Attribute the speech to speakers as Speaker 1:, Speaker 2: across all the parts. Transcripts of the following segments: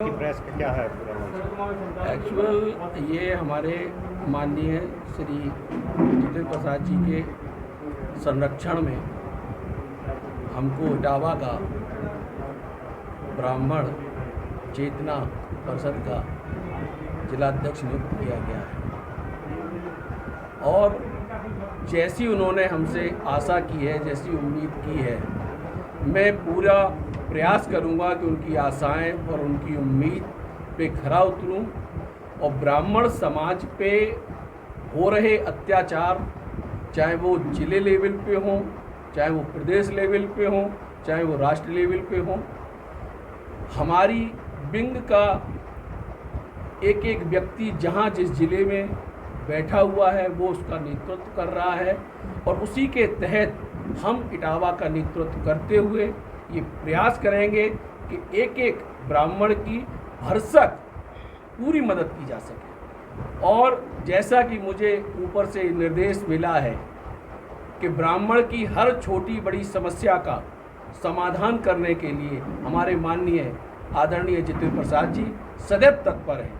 Speaker 1: की प्रेस का क्या है पूरा?
Speaker 2: एक्चुअल ये हमारे माननीय श्री जितेंद्र प्रसाद जी के संरक्षण में हमको इटावा का ब्राह्मण चेतना परिषद का जिलाध्यक्ष नियुक्त किया गया है और जैसी उन्होंने हमसे आशा की है, जैसी उम्मीद की है, मैं पूरा प्रयास करूंगा कि उनकी आशाएं और उनकी उम्मीद पे खरा उतरूं और ब्राह्मण समाज पे हो रहे अत्याचार, चाहे वो जिले लेवल पे हों, चाहे वो प्रदेश लेवल पे हों, चाहे वो राष्ट्र लेवल पे हों, हमारी विंग का एक एक व्यक्ति जहां जिस जिले में बैठा हुआ है वो उसका नेतृत्व कर रहा है और उसी के तहत हम इटावा का नेतृत्व करते हुए ये प्रयास करेंगे कि एक एक ब्राह्मण की भरसक पूरी मदद की जा सके। और जैसा कि मुझे ऊपर से निर्देश मिला है कि ब्राह्मण की हर छोटी बड़ी समस्या का समाधान करने के लिए हमारे माननीय आदरणीय जितेंद्र प्रसाद जी सदैव तत्पर हैं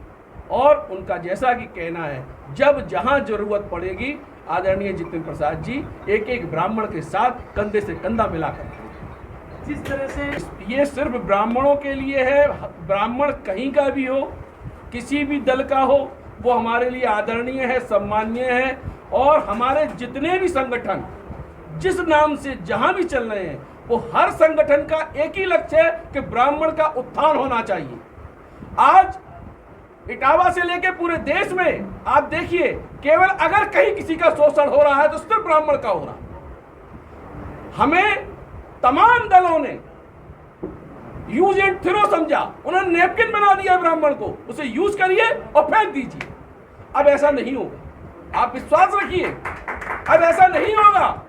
Speaker 2: और उनका जैसा कि कहना है, जब जहां जरूरत पड़ेगी आदरणीय जितेंद्र प्रसाद जी एक एक ब्राह्मण के साथ कंधे से कंधा मिलाकर
Speaker 3: जिस तरह से
Speaker 2: ये सिर्फ ब्राह्मणों के लिए है। ब्राह्मण कहीं का भी हो, किसी भी दल का हो, वो हमारे लिए आदरणीय है, सम्माननीय है और हमारे जितने भी संगठन जिस नाम से जहां भी चल रहे हैं वो हर संगठन का एक ही लक्ष्य है कि ब्राह्मण का उत्थान होना चाहिए। आज इटावा से लेकर पूरे देश में आप देखिए, केवल अगर कहीं किसी का शोषण हो रहा है तो सिर्फ ब्राह्मण का हो रहा है। हमें तमाम दलों ने यूज एंड थ्रो समझा, उन्होंने नैपकिन बना दिया ब्राह्मण को, उसे यूज करिए और फेंक दीजिए। अब ऐसा नहीं होगा, आप विश्वास रखिए, अब ऐसा नहीं होगा।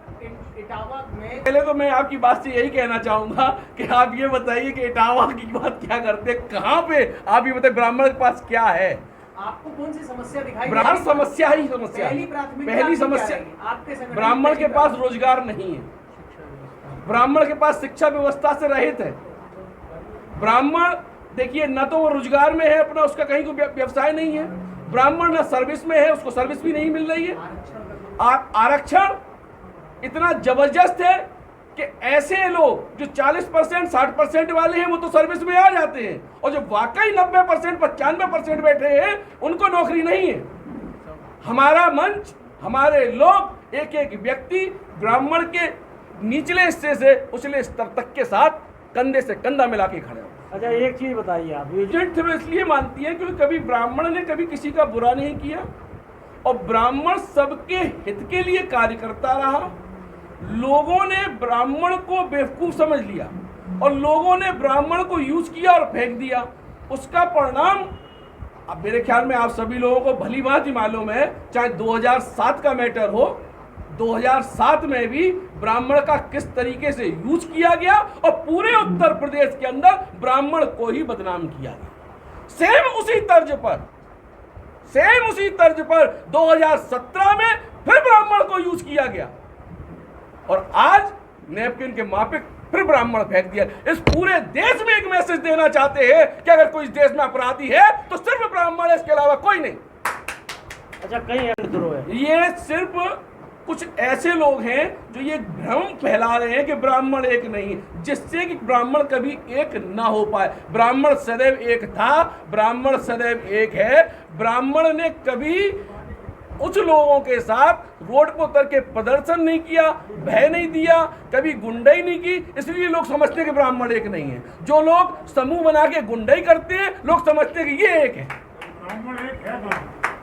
Speaker 3: इटावा में
Speaker 2: पहले तो मैं आपकी बात से यही कहना चाहूंगा कि आप ये बताइए कि इटावा की बात क्या करते हैं, कहाँ पे आप ये बताइए, ब्राह्मण के पास क्या है?
Speaker 3: आपको कौन सी समस्या दिखाई?
Speaker 2: ब्राह्मण समस्या ही समस्या, पहली समस्या
Speaker 3: आपके
Speaker 2: ब्राह्मण के पास रोजगार नहीं है, ब्राह्मण के पास शिक्षा व्यवस्था से रहित है। ब्राह्मण देखिए, न तो वो रोजगार में है अपना, उसका कहीं कोई व्यवसाय नहीं है। ब्राह्मण न सर्विस में है, उसको सर्विस भी नहीं मिल रही है। आरक्षण इतना जबरदस्त है कि ऐसे लोग जो 40% 60% वाले हैं वो तो सर्विस में आ जाते हैं और जो वाकई 90% 95% बैठे हैं उनको नौकरी नहीं है। हमारा मंच, हमारे लोग, एक एक व्यक्ति ब्राह्मण के निचले हिस्से से उछले स्तर तक के साथ कंधे से कंधा मिला के खड़े हो।
Speaker 3: अच्छा, एक चीज बताइए आप,
Speaker 2: एजेंट थे इसलिए मानती है क्योंकि कभी ब्राह्मण ने कभी किसी का बुरा नहीं किया और ब्राह्मण सबके हित के लिए कार्य करता रहा। लोगों ने ब्राह्मण को बेवकूफ समझ लिया और लोगों ने ब्राह्मण को यूज किया और फेंक दिया। उसका परिणाम अब मेरे ख्याल में आप सभी लोगों को भली भांति मालूम है, चाहे 2007 का मैटर हो, 2007 में भी ब्राह्मण का किस तरीके से यूज किया गया और पूरे उत्तर प्रदेश के अंदर ब्राह्मण को ही बदनाम किया गया। सेम उसी तर्ज पर 2017 में फिर ब्राह्मण को यूज किया गया और आज नैपकिन के माफिक फिर ब्राह्मण फेंक दिया। इस पूरे देश में एक मैसेज देना चाहते हैं कि अगर कोई इस देश में अपराधी है तो सिर्फ ब्राह्मण है, इसके अलावा कोई नहीं।
Speaker 3: अच्छा, कई एंड है।
Speaker 2: ये सिर्फ कुछ ऐसे लोग हैं जो ये भ्रम फैला रहे हैं कि ब्राह्मण एक नहीं, जिससे कि ब्राह्मण कभी एक ना हो पाए। ब्राह्मण सदैव एक था, ब्राह्मण सदैव एक है। ब्राह्मण ने कभी उस लोगों के साथ रोड पर उतर के प्रदर्शन नहीं किया, भय नहीं दिया, कभी गुंडाई नहीं की, इसलिए लोग समझते हैं कि ब्राह्मण एक नहीं है। जो लोग समूह बना के गुंडाई करते हैं, लोग समझते हैं कि ये एक है।
Speaker 4: ब्राह्मण एक है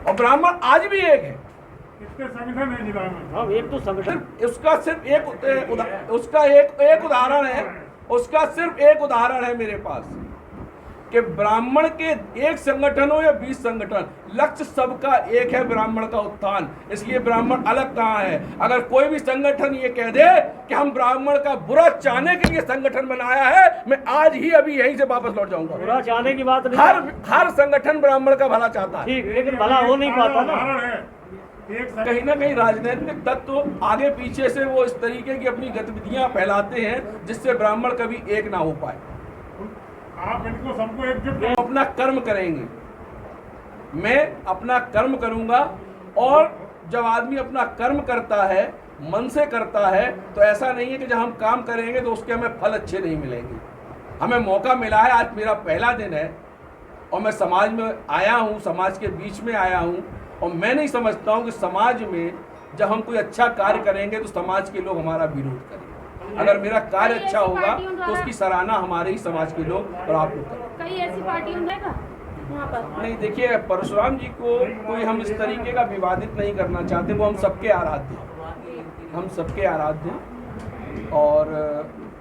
Speaker 2: और ब्राह्मण आज भी एक है।
Speaker 4: इसके संगठन है ब्राह्मण।
Speaker 3: हाँ, एक तो संगठन,
Speaker 2: उसका सिर्फ एक उदाहरण है, उसका सिर्फ एक उदाहरण है मेरे पास कि ब्राह्मण के एक संगठन हो या 20 संगठन, लक्ष्य सबका एक है, ब्राह्मण का उत्थान। इसलिए ब्राह्मण अलग कहाँ है? अगर कोई भी संगठन ये कह दे कि हम ब्राह्मण का बुरा चाहने के लिए संगठन बनाया है, मैं आज ही अभी यहीं से वापस लौट जाऊंगा।
Speaker 3: बुरा चाहने की बात नहीं,
Speaker 2: हर संगठन ब्राह्मण का भला चाहता है,
Speaker 3: ठीक, लेकिन भला हो नहीं पाता ना।
Speaker 2: कहीं ना कहीं राजनीतिक तत्व आगे पीछे से वो इस तरीके की अपनी गतिविधियां फैलाते हैं जिससे ब्राह्मण कभी एक ना हो पाए।
Speaker 4: आप इनको सबको एकजुट
Speaker 2: हम अपना कर्म करेंगे, मैं अपना कर्म करूंगा। और जब आदमी अपना कर्म करता है, मन से करता है, तो ऐसा नहीं है कि जब हम काम करेंगे तो उसके हमें फल अच्छे नहीं मिलेंगे। हमें मौका मिला है, आज मेरा पहला दिन है और मैं समाज में आया हूँ, समाज के बीच में आया हूँ। और मैं नहीं समझता हूँ कि समाज में जब हम कोई अच्छा कार्य करेंगे तो समाज के लोग हमारा विरोध करेंगे। अगर मेरा कार्य अच्छा होगा तो उसकी सराहना हमारे ही समाज के लोग और आप लोग करेंगे।
Speaker 5: कई ऐसी पार्टियों में वहाँ पर
Speaker 2: नहीं, देखिए, परशुराम जी को कोई हम इस तरीके का विवादित नहीं करना चाहते। वो हम सबके आराध्य हैं, हम सबके आराध्य हैं। और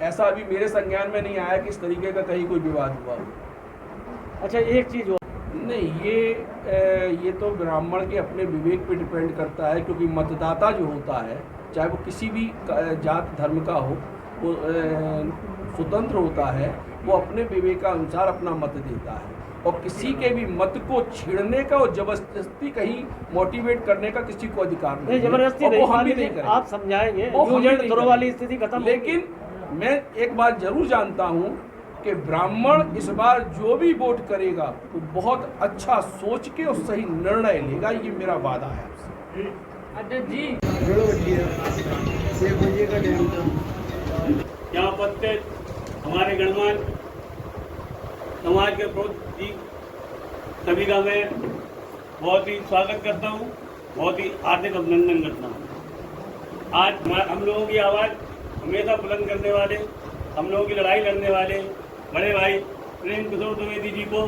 Speaker 2: ऐसा अभी मेरे संज्ञान में नहीं आया कि इस तरीके का कहीं कोई विवाद हुआ।
Speaker 3: अच्छा, एक चीज हो,
Speaker 2: नहीं, ये तो ब्राह्मण के अपने विवेक पे डिपेंड करता है, क्योंकि मतदाता जो होता है, चाहे वो किसी भी जात धर्म का हो, वो स्वतंत्र होता है, वो अपने विवेकानुसार अपना मत देता है। और किसी के भी मत को छेड़ने का और जबरदस्ती कहीं मोटिवेट करने का किसी को अधिकार नहीं है।
Speaker 3: जबरदस्ती
Speaker 2: और वो हम भी
Speaker 3: नहीं,
Speaker 2: नहीं करेंगे।
Speaker 3: आप समझाएंगे,
Speaker 2: वो हम
Speaker 3: यूज
Speaker 2: भी
Speaker 3: एंड
Speaker 2: नहीं
Speaker 3: थ्रो
Speaker 2: करेंगे।
Speaker 3: वाली स्थिति खत्म होगी।
Speaker 2: लेकिन मैं एक बात जरूर जानता हूँ कि ब्राह्मण इस बार जो भी वोट करेगा वो बहुत अच्छा सोच के और सही निर्णय लेगा, ये मेरा वादा है आपसे।
Speaker 6: यहाँ उपस्थित हमारे गणमान्य समाज के प्रमुख सभी का मैं बहुत ही स्वागत करता हूँ, बहुत ही हार्दिक अभिनंदन करता हूँ। आज हम लोगों की आवाज़ हमेशा बुलंद करने वाले, हम लोगों की लड़ाई लड़ने वाले बड़े भाई प्रेम किशोर द्विवेदी जी को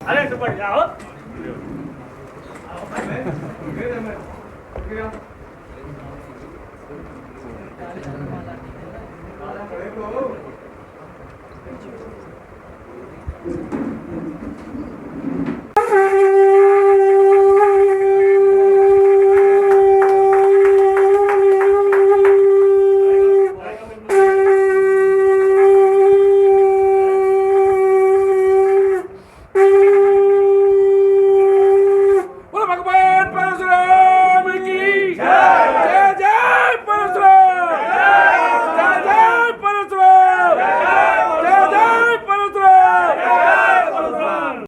Speaker 3: अरे सुपर जाओ।
Speaker 2: Thank you.